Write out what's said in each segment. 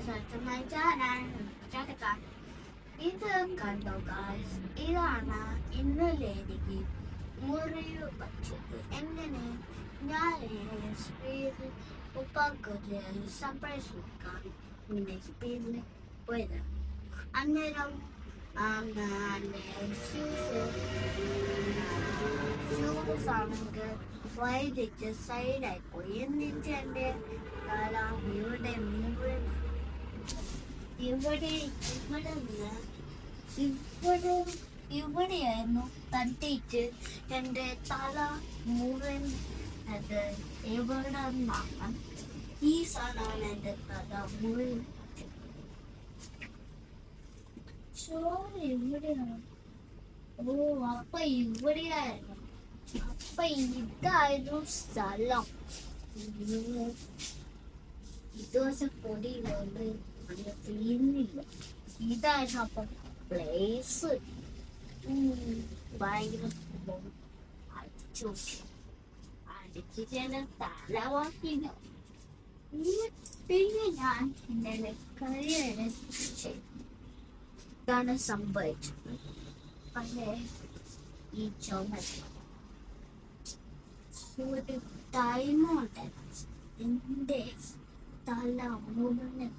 my channel. ഇത് കണ്ടോ guys, ഇതാണ് ഇന്നലെ എനിക്ക് മുറിവ് പറ്റിയത്. എങ്ങനെ ഞാൻ സ്പീഡിൽ ഉപ്പാക്കൊരു സർപ്രൈസ് കൊടുക്കാൻ ഇങ്ങനെ സ്പീഡിൽ പോയത്. അന്നേരം ഷൂസ് ആണെങ്കിൽ വൈകിട്ട് സൈഡായി പോയി. എന്നിട്ട് എൻ്റെ തല ഇവിടെ മുഴുവൻ ഇവിടെയായിരുന്നു തട്ടിയിട്ട് എൻ്റെ തല മുഴുവൻ. അത് എവിടെ നിന്നാണ് ഈ സാധനമാണ് എൻ്റെ തല മുഴുവൻ. ഇവിടെയാണ്. ഓ, അപ്പൊ ഇവിടെയായിരുന്നു. അപ്പൊ ഇതായിരുന്നു സ്ഥലം. ഇതുവശം പൊടിയിലുണ്ട്, അങ്ങനെ തീരുന്നില്ല. ഇതായിരുന്നു അപ്പൊ പ്ലേസ്. ഭയങ്കര അടിച്ചു അടിച്ചിട്ട് തലവാക്കില്ല. പിന്നെ ഞാൻ എൻ്റെ കരിയർ ചെയ്തു. ഇതാണ് സംഭവിച്ചത്. പക്ഷേ ഈ ചുമൽ ഒരു ടൈമുണ്ട്. എൻ്റെ തല മുഴുവൻ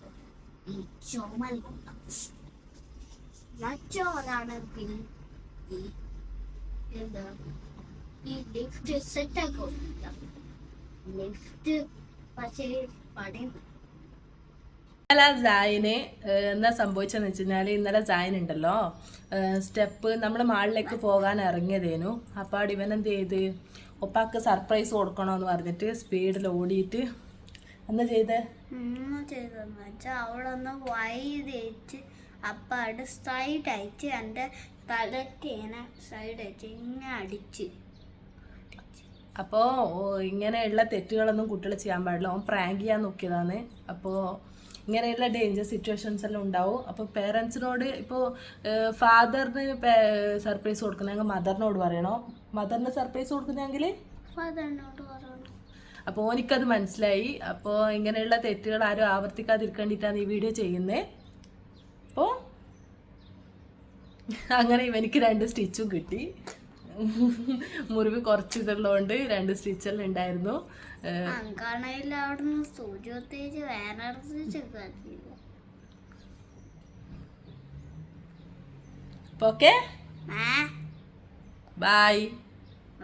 ഈ ചുമൽ കൊണ്ടാണ്. മറ്റവരാണെങ്കിൽ ഈ ലിഫ്റ്റ് സെറ്റാക്കി കൊടുക്കാം. ലിഫ്റ്റ് പക്ഷേ പടയും. ഇന്നലെ ജായിന് എന്താ സംഭവിച്ചതെന്ന് വെച്ച് കഴിഞ്ഞാൽ, ഇന്നലെ ജായിൻ ഉണ്ടല്ലോ സ്റ്റെപ്പ് നമ്മൾ മാളിലേക്ക് പോകാൻ ഇറങ്ങിയതേനു. അപ്പോൾ അവിടെ ഇവൻ എന്ത് ചെയ്ത് ഒപ്പാക്ക് സർപ്രൈസ് കൊടുക്കണമെന്ന് പറഞ്ഞിട്ട് സ്പീഡിൽ ഓടിയിട്ട് എന്താ ചെയ്തതെന്ന് വെച്ചാൽ അവിടെ ഒന്ന് വൈകിട്ട് അപ്പം അവിടെ സൈഡ് അയച്ച് എൻ്റെ തലക്ക് ഇങ്ങനെ സൈഡ് അയച്ച് ഇങ്ങനെ അടിച്ച്. അപ്പോൾ ഇങ്ങനെയുള്ള തെറ്റുകളൊന്നും കുട്ടികൾ ചെയ്യാൻ പാടില്ല. ഓൻ പ്രാങ്ക് ചെയ്യാൻ നോക്കിയതാണ്. അപ്പോൾ ഇങ്ങനെയുള്ള ഡേഞ്ചർ സിറ്റുവേഷൻസ് എല്ലാം ഉണ്ടാവും. അപ്പോൾ പേരൻസിനോട് ഇപ്പോൾ ഫാദറിന് സർപ്രൈസ് കൊടുക്കുന്നെങ്കിൽ മദറിനോട് പറയണോ, മദറിന് സർപ്രൈസ് കൊടുക്കുന്നെങ്കിൽ ഫാദറിനോട് പറയണം. അപ്പോൾ ഓനിക്കത് മനസ്സിലായി. അപ്പോൾ ഇങ്ങനെയുള്ള തെറ്റുകൾ ആരും ആവർത്തിക്കാതിരിക്കേണ്ടിയിട്ടാണ് ഈ വീഡിയോ ചെയ്യുന്നത്. അപ്പോൾ അങ്ങനെ ഇവനിക്ക് 2 സ്റ്റിച്ചും കിട്ടി. മുറിവ് കുറച്ച് ഇതുള്ളതുകൊണ്ട് 2 സ്റ്റിച്ചെല്ലാം ഉണ്ടായിരുന്നു. Okay, bye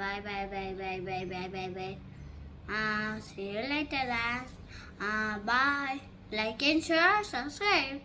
bye bye bye bye bye bye bye bye. See you later then. Bye. Like and share, subscribe.